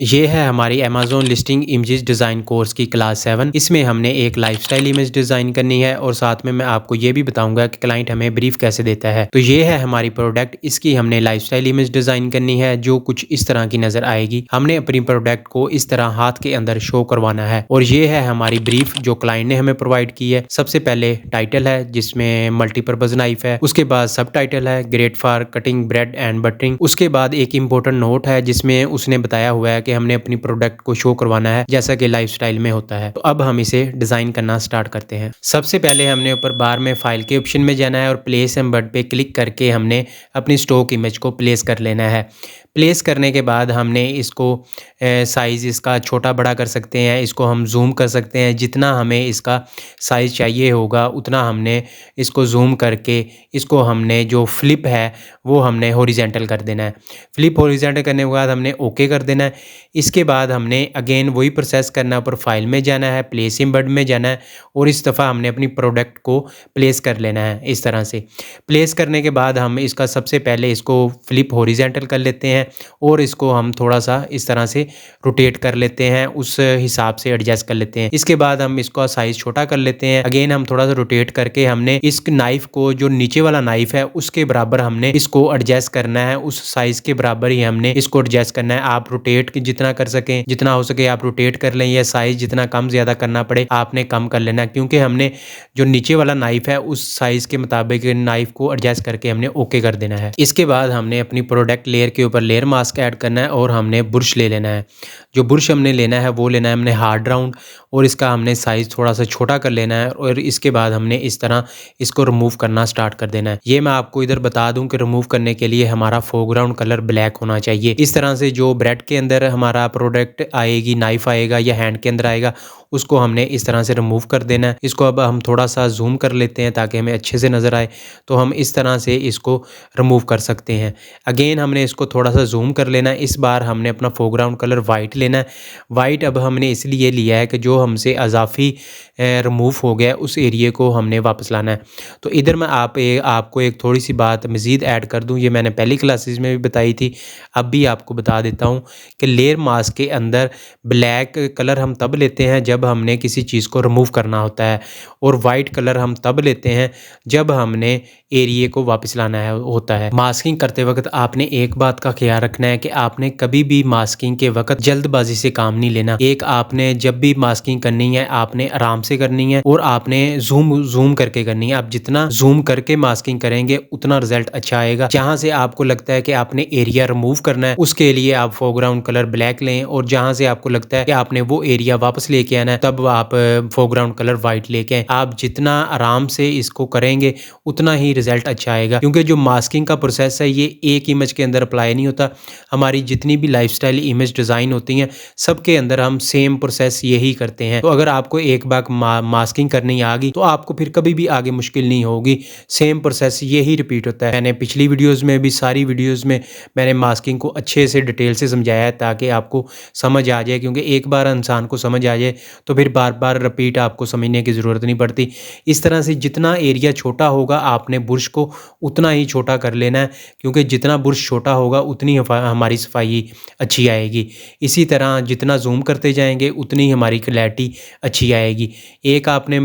ये है हमारी Amazon listing images design course की क्लास 7। इसमें हमने एक लाइफ़स्टाइल इमेज डिज़ाइन करनी है और साथ में मैं आपको ये भी बताऊंगा कि क्लाइंट हमें ब्रीफ कैसे देता है। तो ये है हमारी प्रोडक्ट, इसकी हमने लाइफ़स्टाइल इमेज डिज़ाइन करनी है जो कुछ इस तरह की नज़र आएगी। हमने अपनी प्रोडक्ट को इस तरह हाथ के अंदर शो करवाना है और ये है हमारी ब्रीफ जो क्लाइंट ने हमें प्रोवाइड की है। सबसे पहले टाइटल है जिसमें मल्टीपर्पज़ नाइफ है, उसके बाद सब टाइटल है great for cutting bread and buttering. उसके बाद एक इम्पोर्टेंट नोट है जिसमें उसने बताया हुआ है कि हमने अपनी प्रोडक्ट को शो करवाना है जैसा कि लाइफस्टाइल में होता है। तो अब हम इसे डिज़ाइन करना स्टार्ट करते हैं। सबसे पहले हमने ऊपर बार में फाइल के ऑप्शन में जाना है और प्लेस एम्बेड पे क्लिक करके हमने अपनी स्टॉक इमेज को प्लेस कर लेना है। प्लेस करने के बाद हमने इसको साइज़ इसका छोटा बड़ा कर सकते हैं, इसको हम जूम कर सकते हैं। जितना हमें इसका साइज़ चाहिए होगा उतना हमने इसको जूम करके इसको हमने जो फ्लिप है वो हमने हॉरिजॉन्टल कर देना है। फ्लिप हॉरिजॉन्टल करने के बाद हमने ओके कर देना है। इसके बाद हमने अगेन वही प्रोसेस करना है, ऊपर फाइल में जाना है, प्लेस एम्बेड में जाना है और इस दफ़ा हमने अपनी प्रोडक्ट को प्लेस कर लेना है। इस तरह से प्लेस करने के बाद हम इसका सबसे पहले इसको फ्लिप हॉरिजॉन्टल कर लेते हैं और इसको हम थोड़ा सा इस तरह से रोटेट कर लेते हैं, उस हिसाब से एडजस्ट कर लेते हैं। इसके बाद हम इसका साइज़ छोटा कर लेते हैं। अगेन हम थोड़ा सा रोटेट करके हमने इस नाइफ को जो नीचे वाला नाइफ है उसके बराबर हमने इसको एडजस्ट करना है, उस साइज़ के बराबर ही हमने इसको एडजस्ट करना है। आप रोटेट जितना कर सकें, जितना हो सके आप रोटेट कर लें, या साइज़ जितना कम ज़्यादा करना पड़े आपने कम कर लेना, क्योंकि हमने जो नीचे वाला नाइफ है उस साइज़ के मुताबिक नाइफ को एडजस्ट करके हमने ओके कर देना है। इसके बाद हमने अपनी प्रोडक्ट लेयर के ऊपर लेयर मास्क ऐड करना है और हमने ब्रश ले लेना है। जो ब्रश हमने लेना है वो लेना है हमने हार्ड राउंड और इसका हमने साइज़ थोड़ा सा छोटा कर लेना है और इसके बाद हमने इस तरह इसको रिमूव करना स्टार्ट कर देना है। ये मैं आपको इधर बता दूं कि रिमूव करने के लिए हमारा फोरग्राउंड कलर ब्लैक होना चाहिए। इस तरह से जो ब्रेड के अंदर हमारा प्रोडक्ट आएगी, नाइफ आएगा या हैंड के अंदर आएगा, उसको हमने इस तरह से रिमूव कर देना है। इसको अब हम थोड़ा सा जूम कर लेते हैं ताकि हमें अच्छे से नज़र आए, तो हम इस तरह से इसको रिमूव कर सकते हैं। अगेन हमने इसको थोड़ा सा जूम कर लेना है। इस बार हमने अपना फोरग्राउंड कलर वाइट लेना है। वाइट अब हमने इसलिए लिया है कि जो हमसे अजाफी रिमूव हो गया उस एरिए को हमने वापस लाना है। तो इधर मैं आपको एक थोड़ी सी बात मज़ीद ऐड कर दूं, ये मैंने पहली क्लासेस में भी बताई थी, अब भी आपको बता देता हूं कि लेयर मास्क के अंदर ब्लैक कलर हम तब लेते हैं जब हमने किसी चीज़ को रिमूव करना होता है और वाइट कलर हम तब लेते हैं जब हमने एरिए को वापस लाना है होता है। मास्किंग करते वक्त आपने एक बात का ख्याल रखना है कि आपने कभी भी मास्किंग के वक्त जल्दबाजी से काम नहीं लेना। एक आपने जब भी मास्किंग करनी है आपने आराम से करनी है और आपने जूम करके करनी है। आप जितना जूम करके मास्किंग करेंगे उतना रिजल्ट अच्छा आएगा। जहां से आपको लगता है कि आपने एरिया रिमूव करना है उसके लिए आप फोरग्राउंड कलर ब्लैक लें, और जहां से आपको लगता है कि आपने वो एरिया वापस लेके आना है तब आप फोरग्राउंड कलर वाइट लेके आए। आप जितना आराम से इसको करेंगे उतना ही रिजल्ट अच्छा आएगा, क्योंकि जो मास्किंग का प्रोसेस है ये एक इमेज के अंदर अप्लाई नहीं होता। हमारी जितनी भी लाइफस्टाइल इमेज डिज़ाइन होती हैं सबके अंदर हम सेम प्रोसेस यही करते हैं। तो अगर आपको एक बार मास्किंग करनी आ गई तो आपको फिर कभी भी आगे मुश्किल नहीं होगी। सेम प्रोसेस यही रिपीट होता है। मैंने पिछली वीडियोज़ में भी, सारी वीडियोज़ में मैंने मास्किंग को अच्छे से डिटेल से समझाया है ताकि आपको समझ आ जाए, क्योंकि एक बार इंसान को समझ आ जाए तो फिर बार बार रिपीट आपको समझने की ज़रूरत नहीं पड़ती। इस तरह से जितना एरिया छोटा होगा आपने बुर्श को उतना ही छोटा कर लेना है, क्योंकि जितना बुर्श छोटा होगा उतनी हमारी सफाई अच्छी आएगी। इसी तरह जितना जूम करते जाएंगे उतनी हमारी क्लैरिटी अच्छी आएगी। एक आपने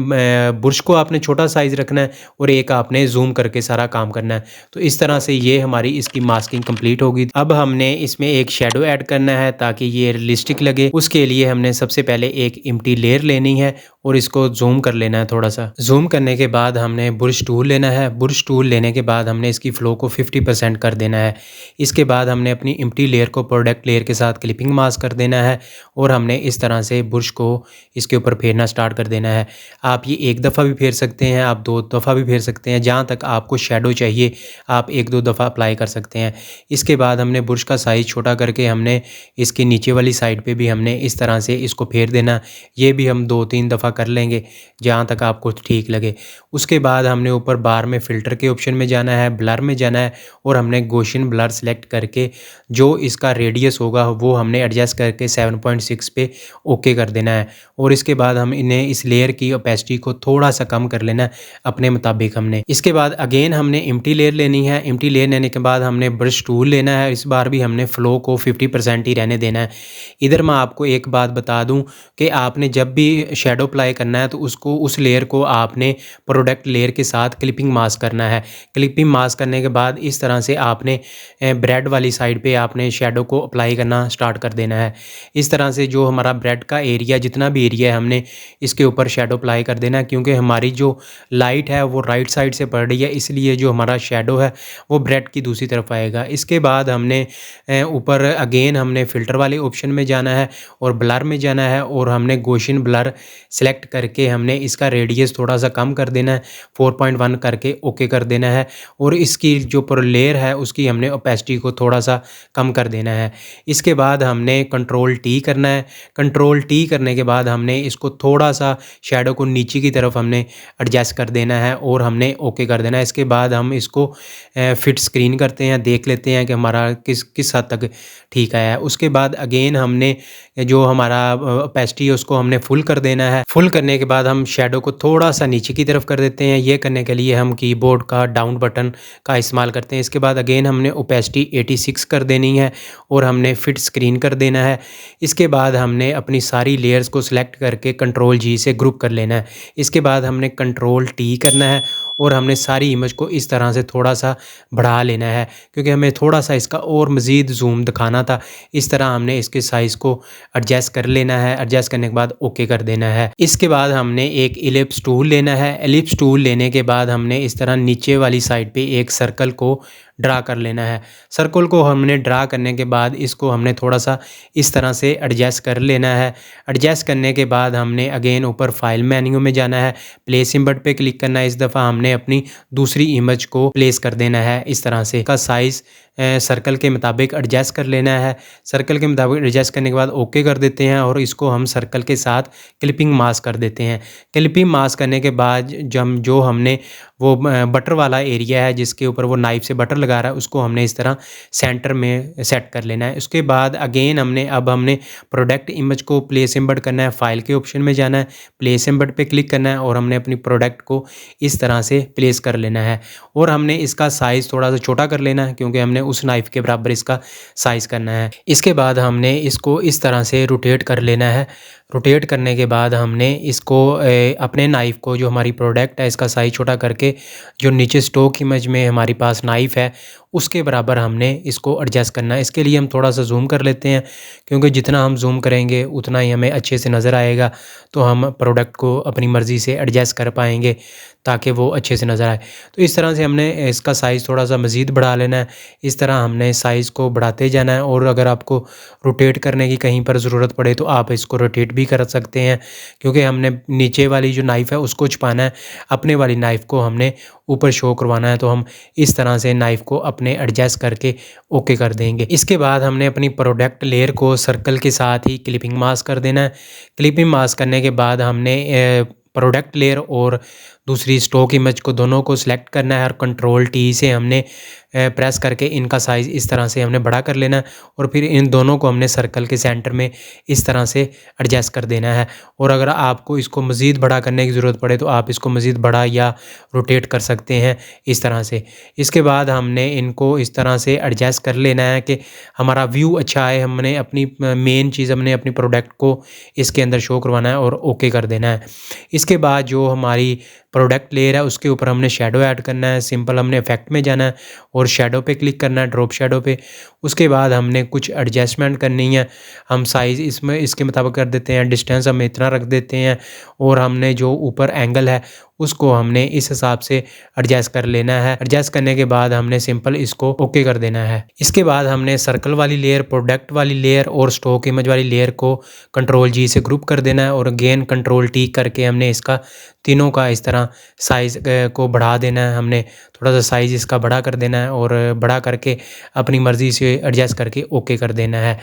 बुर्श को आपने छोटा साइज़ रखना है और एक आपने जूम करके सारा काम करना है। तो इस तरह से ये हमारी इसकी मास्किंग कंप्लीट होगी। अब हमने इसमें एक शेडो ऐड करना है ताकि ये रियलिस्टिक लगे। उसके लिए हमने सबसे पहले एक एम्प्टी लेयर लेनी है और इसको जूम कर लेना है। थोड़ा सा जूम करने के बाद हमने बुर्श टूल लेना है। बुर्श टूल लेने के बाद हमने इसकी फ्लो को 50% कर देना है। इसके बाद हमने अपनी एम्प्टी लेयर को प्रोडक्ट लेयर के साथ क्लिपिंग मास्क कर देना है और हमने इस तरह से बुर्श को इसके ऊपर फेरना स्टार्ट कर देना है। आप ये एक दफ़ा भी फेर सकते हैं, आप 2 दफ़ा भी फेर सकते हैं, जहाँ तक आपको शेडो चाहिए आप 1-2 दफ़ा अप्लाई कर सकते हैं। इसके बाद हमने बुर्श का साइज़ छोटा करके हमने इसके नीचे वाली साइड पे भी हमने इस तरह से इसको फेर देना। ये भी हम 2-3 दफ़ा कर लेंगे जहाँ तक आपको ठीक लगे। उसके बाद हमने ऊपर बार में फ़िल्टर के ऑप्शन में जाना है, ब्लर में जाना है और हमने गॉसियन ब्लर सेलेक्ट करके जो इसका रेडियस होगा वो हमने एडजस्ट करके 7.6 पे ओके कर देना है। और इसके बाद हम इन्हें इस लेयर की ओपेसिटी को थोड़ा सा कम कर लेना है अपने मुताबिक हमने। इसके बाद अगेन हमने एम्प्टी लेयर लेनी है। एम्प्टी लेयर लेने के बाद हमने ब्रश टूल लेना है। इस बार भी हमने फ्लो को 50% ही रहने देना है। इधर मैं आपको एक बात बता दूं कि आपने जब भी शेडो अप्लाई करना है तो उसको उस लेयर को आपने प्रोडक्ट लेयर के साथ क्लिपिंग मास्क करना है। क्लिपिंग मास्क करने के बाद इस तरह से आपने ब्रेड वाली साइड पे आपने शेडो को अप्लाई करना स्टार्ट कर देना है। इस तरह से जो हमारा ब्रेड का एरिया जितना भी एरिया है हमने इसके ऊपर शेडो अप्लाई कर देना है, क्योंकि हमारी जो लाइट है वो राइट साइड से पड़ रही है, इसलिए जो हमारा शेडो है वो ब्रेड की दूसरी तरफ आएगा। इसके बाद हमने ऊपर अगेन हमने फ़िल्टर वाले ऑप्शन में जाना है और ब्लर में जाना है और हमने गॉसियन ब्लर सेलेक्ट करके हमने इसका रेडियस थोड़ा सा कम कर देना है, 4.1 करके ओके कर देना है। और इसकी जो पर लेयर है उसकी हमने ओपेसिटी को थोड़ा सा कम कर देना है। इसके बाद हमने कंट्रोल टी करना है। कंट्रोल टी करने के बाद हमने इसको थोड़ा सा शेडो को नीचे की तरफ हमने एडजस्ट कर देना है और हमने ओके कर देना है। इसके बाद हम इसको फिट स्क्रीन करते हैं, देख लेते हैं कि हमारा किस हद तक ठीक आया है। उसके बाद अगेन हमने जो हमारा ओपेसिटी है उसको हमने फुल कर देना है। फुल करने के बाद हम शेडो को थोड़ा सा नीचे की तरफ कर देते हैं। ये करने के लिए हम कीबोर्ड का डाउन बटन का इस्तेमाल करते हैं। इसके बाद अगेन हमने ओपेसिटी 86 कर देनी है और हमने फिट स्क्रीन कर देना है। इसके बाद हमने अपनी सारी लेयर्स को सिलेक्ट करके कंट्रोल जी से ग्रुप कर लेना है। इसके बाद हमने कंट्रोल टी करना है और हमने सारी इमेज को इस तरह से थोड़ा सा बढ़ा लेना है, क्योंकि हमें थोड़ा सा इसका और मज़ीद जूम दिखाना था। इस तरह हमने इसके साइज़ को एडजस्ट कर लेना है। एडजस्ट करने के बाद ओके कर देना है। इसके बाद हमने एक एलिप्स टूल लेना है। एलिप्स टूल लेने के बाद हमने इस तरह नीचे वाली साइड पे एक सर्कल को ड्रा कर लेना है। सर्कल को हमने ड्रा करने के बाद इसको हमने थोड़ा सा इस तरह से एडजस्ट कर लेना है। एडजस्ट करने के बाद हमने अगेन ऊपर फाइल मेन्यू में जाना है, प्लेस इमेज पे क्लिक करना है। इस दफ़ा हमने अपनी दूसरी इमेज को प्लेस कर देना है। इस तरह से का साइज़ सर्कल के मुताबिक एडजस्ट कर लेना है। सर्कल के मुताबिक एडजस्ट करने के बाद ओके कर देते हैं और इसको हम सर्कल के साथ क्लिपिंग मास्क कर देते हैं। क्लिपिंग मास्क करने के बाद जब जो हमने वो बटर वाला एरिया है जिसके ऊपर वो नाइफ से बटर लगा रहा है उसको हमने इस तरह सेंटर में सेट कर लेना है। उसके बाद अगेन हमने प्रोडक्ट इमेज को प्लेस एम्बेड करना है। फाइल के ऑप्शन में जाना है, प्लेस एम्बेड पे क्लिक करना है और हमने अपनी प्रोडक्ट को इस तरह से प्लेस कर लेना है। और हमने इसका साइज़ थोड़ा सा छोटा कर लेना है, क्योंकि हमने उस नाइफ के बराबर इसका साइज़ करना है। इसके बाद हमने इसको इस तरह से रोटेट कर लेना है। रोटेट करने के बाद हमने इसको अपने नाइफ़ को जो हमारी प्रोडक्ट है इसका साइज़ छोटा करके जो नीचे स्टॉक इमेज में हमारे पास नाइफ़ है उसके बराबर हमने इसको एडजस्ट करना है। इसके लिए हम थोड़ा सा जूम कर लेते हैं, क्योंकि जितना हम जूम करेंगे उतना ही हमें अच्छे से नज़र आएगा, तो हम प्रोडक्ट को अपनी मर्ज़ी से एडजस्ट कर पाएंगे ताकि वो अच्छे से नज़र आए। तो इस तरह से हमने इसका साइज़ थोड़ा सा मज़ीद बढ़ा लेना है। इस तरह हमने साइज़ को बढ़ाते जाना है और अगर आपको रोटेट करने की कहीं पर ज़रूरत पड़े तो आप इसको रोटेट भी कर सकते हैं, क्योंकि हमने नीचे वाली जो नाइफ़ है उसको छुपाना है, अपने वाली नाइफ़ को हमने ऊपर शो करवाना है। तो हम इस तरह से नाइफ़ को अपने एडजस्ट करके ओके कर देंगे। इसके बाद हमने अपनी प्रोडक्ट लेयर को सर्कल के साथ ही क्लिपिंग मास्क कर देना है। क्लिपिंग मास्क करने के बाद हमने प्रोडक्ट लेयर और दूसरी स्टॉक इमेज को दोनों को सिलेक्ट करना है और कंट्रोल टी से हमने प्रेस करके इनका साइज़ इस तरह से हमने बड़ा कर लेना है और फिर इन दोनों को हमने सर्कल के सेंटर में इस तरह से एडजस्ट कर देना है। और अगर आपको इसको मज़ीद बड़ा करने की ज़रूरत पड़े तो आप इसको मज़ीद बड़ा या रोटेट कर सकते हैं इस तरह से। इसके बाद हमने इनको इस तरह से एडजस्ट कर लेना है कि हमारा व्यू अच्छा आए। हमने अपनी मेन चीज़ हमने अपनी प्रोडक्ट को इसके अंदर शो करवाना है और ओके कर देना है। इसके बाद जो हमारी प्रोडक्ट लेयर है उसके ऊपर हमने शेडो ऐड करना है। सिंपल हमने इफेक्ट में जाना है और शेडो पे क्लिक करना है, ड्रॉप शेडो पे। उसके बाद हमने कुछ एडजस्टमेंट करनी है। हम साइज़ इसमें इसके मुताबिक कर देते हैं, डिस्टेंस हम इतना रख देते हैं और हमने जो ऊपर एंगल है उसको हमने इस हिसाब से एडजस्ट कर लेना है। एडजस्ट करने के बाद हमने सिंपल इसको ओके कर देना है। इसके बाद हमने सर्कल वाली लेयर, प्रोडक्ट वाली लेयर और स्टॉक इमेज वाली लेयर को कंट्रोल जी से ग्रुप कर देना है और अगेन कंट्रोल टी करके हमने इसका तीनों का इस तरह साइज़ को बढ़ा देना है। हमने थोड़ा सा साइज़ इसका बड़ा कर देना है और बड़ा करके अपनी मर्ज़ी से एडजस्ट करके ओके कर देना है।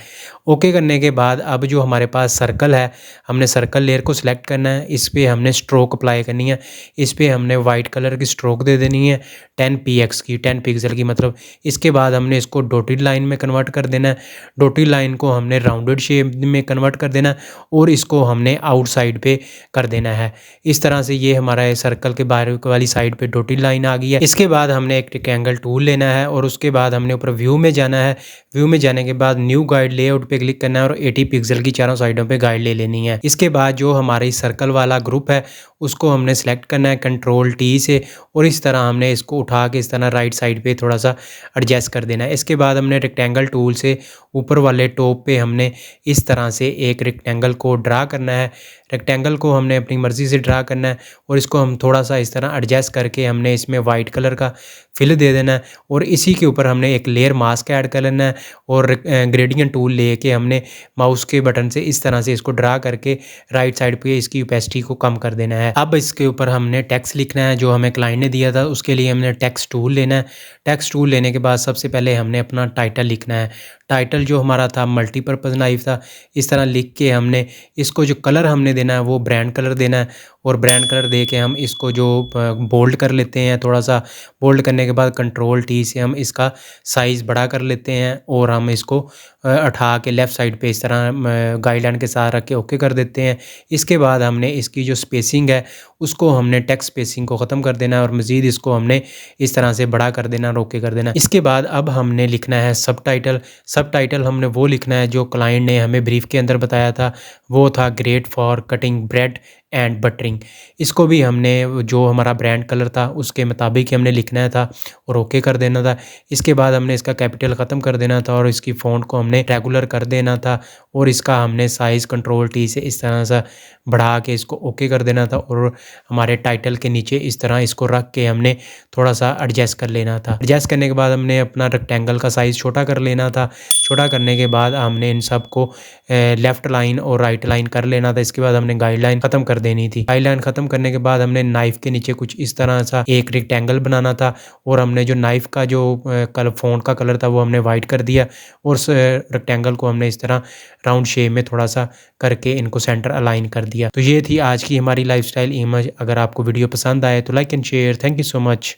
ओके करने के बाद अब जो हमारे पास सर्कल है, हमने सर्कल लेयर को सिलेक्ट करना है। इस पे हमने स्ट्रोक अप्लाई करनी है। इस पे हमने वाइट कलर की स्ट्रोक दे देनी है 10 px की, 10 पिक्सल की मतलब। इसके बाद हमने इसको डॉटेड लाइन में कन्वर्ट कर देना है। डॉटेड लाइन को हमने राउंडेड शेप में कन्वर्ट कर देना है और इसको हमने आउटसाइड पे कर देना है। इस तरह से ये हमारा सर्कल के बाहर वाली साइड पे डॉटेड लाइन आ गई है। इसके बाद हमने एक रेक्टेंगल टूल लेना है और उसके बाद हमने ऊपर व्यू में जाना है। व्यू में जाने के बाद न्यू गाइड लेआउट पे क्लिक करना है और 80 पिक्सल की चारों साइडों पे गाइड ले लेनी है। इसके बाद जो हमारी सर्कल वाला ग्रुप है उसको हमने सेलेक्ट करना है कंट्रोल टी से और इस तरह हमने इसको उठा के इस तरह राइट साइड पे थोड़ा सा एडजस्ट कर देना है। इसके बाद हमने रेक्टेंगल टूल से ऊपर वाले टॉप पे हमने इस तरह से एक रेक्टेंगल को ड्रा करना है। रेक्टेंगल को हमने अपनी मर्ज़ी से ड्रा करना है और इसको हम थोड़ा सा इस तरह एडजस्ट करके हमने इसमें वाइट कलर का फिल दे देना है और इसी के ऊपर हमने एक लेयर मास्क ऐड कर लेना है और ग्रेडियंट टूल लेके हमने माउस के बटन से इस तरह से इसको ड्रा करके राइट साइड पे इसकी ओपेसिटी को कम कर देना है। अब इसके ऊपर हमने टेक्स्ट लिखना है जो हमें क्लाइंट ने दिया था। उसके लिए हमने टेक्स्ट टूल लेना है। टेक्स्ट टूल लेने के बाद सबसे पहले हमने अपना टाइटल लिखना है। टाइटल जो हमारा था मल्टीपर्पज़ नाइफ था। इस तरह लिख के हमने इसको जो कलर हमने देना है वो ब्रांड कलर देना है और ब्रांड कलर दे के हम इसको जो बोल्ड कर लेते हैं। थोड़ा सा बोल्ड करने के बाद कंट्रोल टी से हम इसका साइज़ बड़ा कर लेते हैं और हम इसको उठा के लेफ़्ट साइड पे इस तरह गाइडलाइन के साथ रख के ओके कर देते हैं। इसके बाद हमने इसकी जो स्पेसिंग है उसको हमने टेक्स्ट स्पेसिंग को ख़त्म कर देना है और मज़ीद इसको हमने इस तरह से बड़ा कर देना और ओके कर देना। इसके बाद अब हमने लिखना है सबटाइटल। सबटाइटल हमने वो लिखना है जो क्लाइंट ने हमें ब्रीफ के अंदर बताया था। वो था great for cutting bread and buttering. इसको भी हमने जो हमारा ब्रांड कलर था उसके मुताबिक ही हमने लिखना था और ओके कर देना था। इसके बाद हमने इसका कैपिटल ख़त्म कर देना था और इसकी फ़ॉन्ट को हमने रेगुलर कर देना था और इसका हमने साइज़ कंट्रोल टी से इस तरह से बढ़ा के इसको ओके कर देना था और हमारे टाइटल के नीचे इस तरह इसको रख के हमने थोड़ा सा एडजस्ट कर लेना था। एडजस्ट करने के बाद हमने अपना रेक्टेंगल का साइज़ छोटा कर लेना था। छोटा करने के बाद हमने इन सब को लेफ़्ट लाइन और राइट लाइन कर लेना था। इसके बाद हमने गाइडलाइन ख़त्म कर देनी थी। गाइडलाइन ख़त्म करने के बाद हमने नाइफ के नीचे कुछ इस तरह सा एक रेक्टेंगल बनाना था और हमने जो नाइफ का जो कलर फ़ॉन्ट का कलर था वो हमने वाइट कर दिया और उस रेक्टेंगल को हमने इस तरह राउंड शेप में थोड़ा सा करके इनको सेंटर अलाइन कर दिया। तो ये थी आज की हमारी लाइफस्टाइल इमेज। अगर आपको वीडियो पसंद आए तो like and share. Thank you so much.